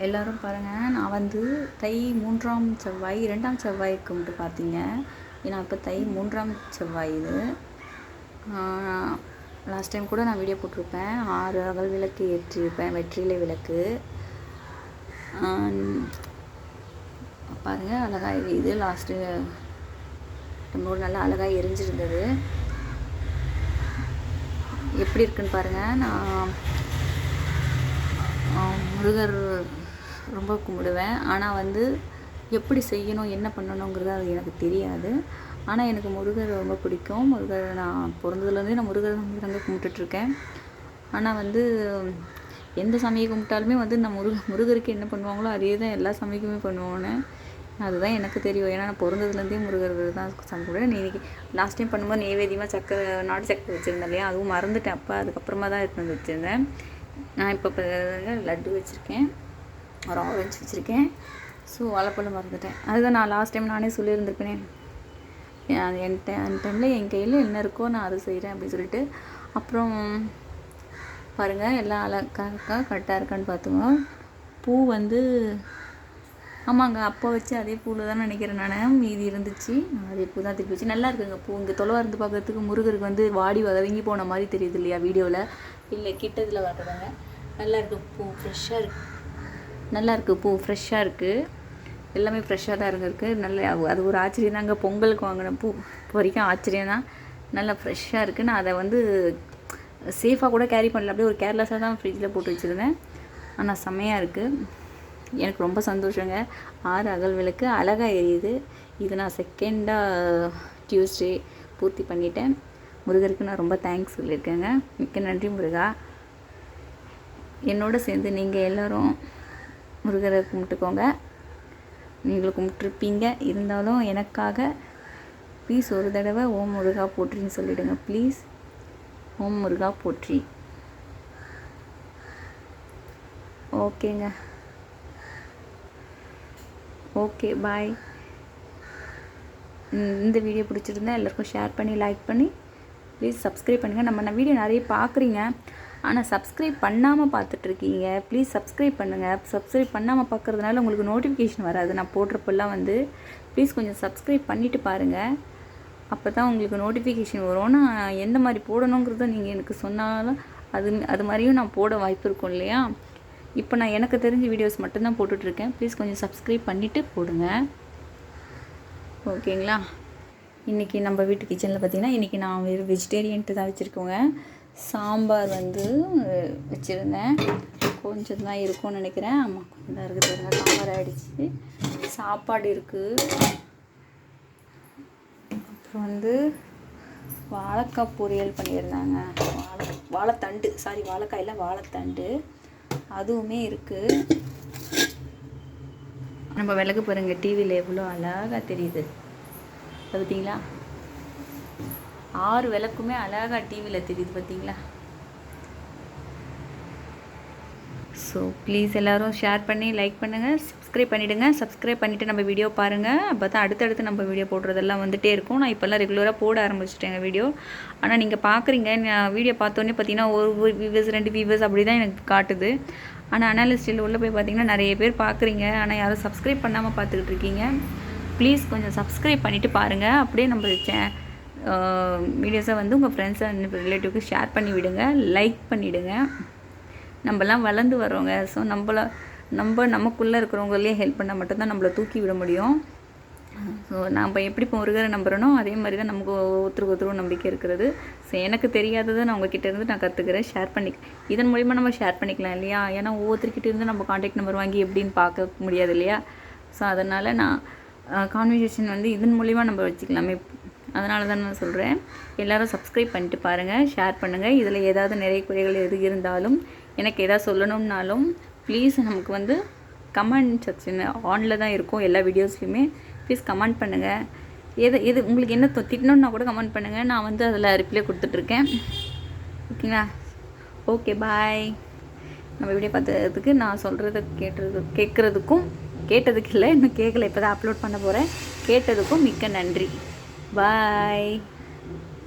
எல்லோரும் பாருங்கள், நான் வந்து தை 3ஆம் செவ்வாய் 2ஆம் செவ்வாய் கும்பிட்டு பார்த்தீங்க. ஏன்னா இப்போ தை 3ஆம் செவ்வாய் இது. லாஸ்ட் டைம் கூட நான் வீடியோ போட்டிருப்பேன். 6 அகல் விளக்கு ஏற்றிருப்பேன், வெற்றிலை விளக்கு. பாருங்கள், அழகாக எரியுது. லாஸ்ட்டு ரொம்ப நல்லா அழகாக எரிஞ்சிருந்தது. எப்படி இருக்குன்னு பாருங்கள். நான் முருகர் ரொம்ப கும்பிடுவேன். ஆனால் வந்து எப்படி செய்யணும், என்ன பண்ணணுங்கிறது அது எனக்கு தெரியாது. ஆனால் எனக்கு முருகர் ரொம்ப பிடிக்கும். முருகர் நான் பிறந்ததுலேருந்தே நான் முருகர் கும்பிட்டுட்ருக்கேன். ஆனால் வந்து எந்த சாமியை கும்பிட்டாலுமே வந்து நான் முருகருக்கு என்ன பண்ணுவாங்களோ அதே தான் எல்லா சாமிக்குமே பண்ணுவோன்னு அதுதான் எனக்கு தெரியும். ஏன்னா நான் பிறந்ததுலேருந்தே முருகர் தான் சாமி கும்பிடுவேன். இன்றைக்கி லாஸ்ட் டைம் பண்ணும்போது நெய்வேத்தியமாக சக்கரை, நாட்டு சக்கரை வச்சுருந்தேன் இல்லையா, அதுவும் மறந்துட்டேன். அதுக்கப்புறமா தான் எடுத்து வந்து வச்சுருந்தேன். நான் இப்போ லட்டு வச்சுருக்கேன், ஒரு ஆரஞ்சு வச்சுருக்கேன். ஸோ வாழைப்பழம் மறந்துட்டேன். அதுதான் நான் லாஸ்ட் டைம் நானே சொல்லியிருந்துருப்பேனே, என் டைமில் என் கையில் என்ன இருக்கோ நான் அதை செய்கிறேன் அப்படின்னு சொல்லிட்டு. அப்புறம் பாருங்கள், எல்லாம் அழகாக கரெக்டாக இருக்கான்னு பார்த்துங்க. பூ வந்து ஆமாங்க, அப்போ வச்சு அதே பூவில் தான் நினைக்கிறேன் நான். மீதி இருந்துச்சு, அதே பூ தான் திருப்பி வச்சு. நல்லா இருக்குங்க பூ. இங்கே தொலைவாக இருந்து பார்க்கறதுக்கு முருகருக்கு வந்து வாடி வதங்கி போன மாதிரி தெரியுது இல்லையா வீடியோவில். இல்லை கிட்டத்தில் வர்றதாங்க. நல்லா இருக்குது பூ, ஃப்ரெஷ்ஷாக இருக்குது. நல்லா இருக்குது பூ, ஃப்ரெஷ்ஷாக இருக்குது. எல்லாமே ஃப்ரெஷ்ஷாக தான் இருக்குது. நல்ல அது ஒரு ஆச்சரியம் தாங்க. பொங்கலுக்கு வாங்கின பூ இப்போ வரைக்கும் ஆச்சரியம் தான். நல்லா ஃப்ரெஷ்ஷாக இருக்குது. நான் அதை வந்து சேஃபாக கூட கேரி பண்ணல, அப்படியே ஒரு கேர்லெஸ்ஸாக தான் ஃப்ரிட்ஜில் போட்டு வச்சுருந்தேன். ஆனால் செம்மையாக இருக்குது. எனக்கு ரொம்ப சந்தோஷங்க. 6 அகல் விளக்கு அழகாக எரியுது. இது நான் செகண்டாக டியூஸ்டே பூர்த்தி பண்ணிட்டேன். முருகருக்கு நான் ரொம்ப தேங்க்ஸ் சொல்லியிருக்கேங்க. மிக்க நன்றி முருகா. என்னோட சேர்ந்து நீங்கள் எல்லோரும் முருகரை கும்பிட்டுக்கோங்க. நீங்களும் கும்பிட்டுருப்பீங்க. இருந்தாலும் எனக்காக ப்ளீஸ் ஒரு தடவை ஓம் முருகா போற்றின்னு சொல்லிவிடுங்க ப்ளீஸ். ஓம் முருகா போற்றி. ஓகேங்க, ஓகே, பாய். இந்த வீடியோ பிடிச்சிருந்தா எல்லாருக்கும் ஷேர் பண்ணி லைக் பண்ணி ப்ளீஸ் சப்ஸ்கிரைப் பண்ணுங்கள். நான் வீடியோ நிறைய பார்க்குறீங்க, ஆனால் சப்ஸ்கிரைப் பண்ணாமல் பார்த்துட்ருக்கீங்க. ப்ளீஸ் சப்ஸ்கிரைப் பண்ணுங்கள். சப்ஸ்கிரைப் பண்ணாமல் பார்க்குறதுனால உங்களுக்கு நோட்டிஃபிகேஷன் வராது. நான் போடுறப்பெல்லாம் வந்து ப்ளீஸ் கொஞ்சம் சப்ஸ்கிரைப் பண்ணிவிட்டு பாருங்கள். அப்போ தான் உங்களுக்கு நோட்டிஃபிகேஷன் வரும். நான் எந்த மாதிரி போடணுங்கிறத நீங்கள் எனக்கு சொன்னாலும் அது மாதிரியும் நான் போட வாய்ப்பு இருக்கும் இல்லையா. இப்போ நான் எனக்கு தெரிஞ்ச வீடியோஸ் மட்டும்தான் போட்டுட்ருக்கேன். ப்ளீஸ் கொஞ்சம் சப்ஸ்கிரைப் பண்ணிவிட்டு போடுங்க, ஓகேங்களா. இன்றைக்கி நம்ம வீட்டு கிச்சனில் பார்த்திங்கன்னா இன்றைக்கி நான் வெறும் வெஜிடேரியன்ட்டு தான் வச்சுருக்கோங்க. சாம்பார் வந்து வச்சுருந்தேன், கொஞ்சம் தான் இருக்கும்னு நினைக்கிறேன். ஆமாம், கொஞ்சம் தான் இருக்குது பாருங்கள். சாம்பார் ஆகிடுச்சு. சாப்பாடு இருக்குது. அப்புறம் வந்து வாழைக்காய் பொரியல் பண்ணியிருந்தாங்க. வாழைத்தண்டு, வாழைக்காயில் வாழைத்தண்டு அதுவுமே இருக்குது. நம்ம விளக்கு பாருங்கள், டிவியில் எவ்வளோ அழகாக தெரியுது பார்த்தீங்களா. 6 விளக்குமே அழகாக டிவியில் தெரியுது பார்த்தீங்களா. ஸோ ப்ளீஸ் எல்லோரும் ஷேர் பண்ணி லைக் பண்ணுங்கள், சப்ஸ்கிரைப் பண்ணிவிடுங்க. சப்ஸ்கிரைப் பண்ணிவிட்டு நம்ம வீடியோ பாருங்கள். அப்போ தான் அடுத்தடுத்து நம்ம வீடியோ போடுறதெல்லாம் வந்துகிட்டே இருக்கும். நான் இப்போல்லாம் ரெகுலராக போட ஆரம்பிச்சிட்டேங்க வீடியோ. ஆனால் நீங்கள் பார்க்குறீங்க, நான் வீடியோ பார்த்தோன்னே பார்த்தீங்கன்னா ஒரு வியூவர்ஸ் 2 வியூவர்ஸ் அப்படி தான் எனக்கு காட்டுது. ஆனால் அனாலிஸ்டில் உள்ளே போய் பார்த்தீங்கன்னா நிறைய பேர் பார்க்குறீங்க, ஆனால் யாரும் சப்ஸ்கிரைப் பண்ணாமல் பார்த்துக்கிட்டு இருக்கீங்க. ப்ளீஸ் கொஞ்சம் சப்ஸ்கிரைப் பண்ணிவிட்டு பாருங்கள். அப்படியே நம்ம வீடியோஸை வந்து உங்கள் ஃப்ரெண்ட்ஸ் அண்ட் ரிலேட்டிவ்க்கு ஷேர் பண்ணி விடுங்க, லைக் பண்ணிவிடுங்க. நம்மலாம் வளர்ந்து வரோங்க. ஸோ நமக்குள்ளே இருக்கிறவங்களே ஹெல்ப் பண்ணால் மட்டும்தான் நம்மளை தூக்கி விட முடியும். ஸோ நம்ம எப்படி இப்போ முருகரை நம்புகிறனோ அதே மாதிரி தான் நமக்கு ஒருத்தருக்கு நம்பிக்கை இருக்கிறது. ஸோ எனக்கு தெரியாததை நான் உங்ககிட்ட இருந்து நான் கற்றுக்கிறேன், ஷேர் இதன் மூலிமா நம்ம ஷேர் பண்ணிக்கலாம் இல்லையா. ஏன்னா ஒவ்வொருத்தர்கிட்ட இருந்து நம்ம காண்டாக்ட் நம்பர் வாங்கி எப்படின்னு பார்க்க முடியாது இல்லையா. ஸோ அதனால் நான் கான்வர்சேஷன் வந்து இதன் மூலிமா நம்ம வச்சுக்கலாமே. அதனால தான் நான் சொல்கிறேன், எல்லோரும் சப்ஸ்கிரைப் பண்ணிட்டு பாருங்கள், ஷேர் பண்ணுங்கள். இதில் ஏதாவது நிறைய குறைகள் எது இருந்தாலும் எனக்கு எதாவது சொல்லணும்னாலும் ப்ளீஸ் நமக்கு வந்து கமெண்ட் செக்ஷன் ஆனில் தான் இருக்கும் எல்லா வீடியோஸ்லையுமே. ப்ளீஸ் கமெண்ட் பண்ணுங்கள். எது உங்களுக்கு என்ன திட்டணுன்னா கூட கமெண்ட் பண்ணுங்கள். நான் வந்து அதில் ரிப்ளை கொடுத்துட்ருக்கேன், ஓகேங்களா. ஓகே, பாய். நம்ம வீடியோ பார்த்ததுக்கு, நான் சொல்கிறத கேட்டதுக்கு இல்லை, இன்னும் கேட்கல, இப்போ தான் அப்லோட் பண்ண போகிறேன். கேட்டதுக்கும் மிக்க நன்றி. பாய்.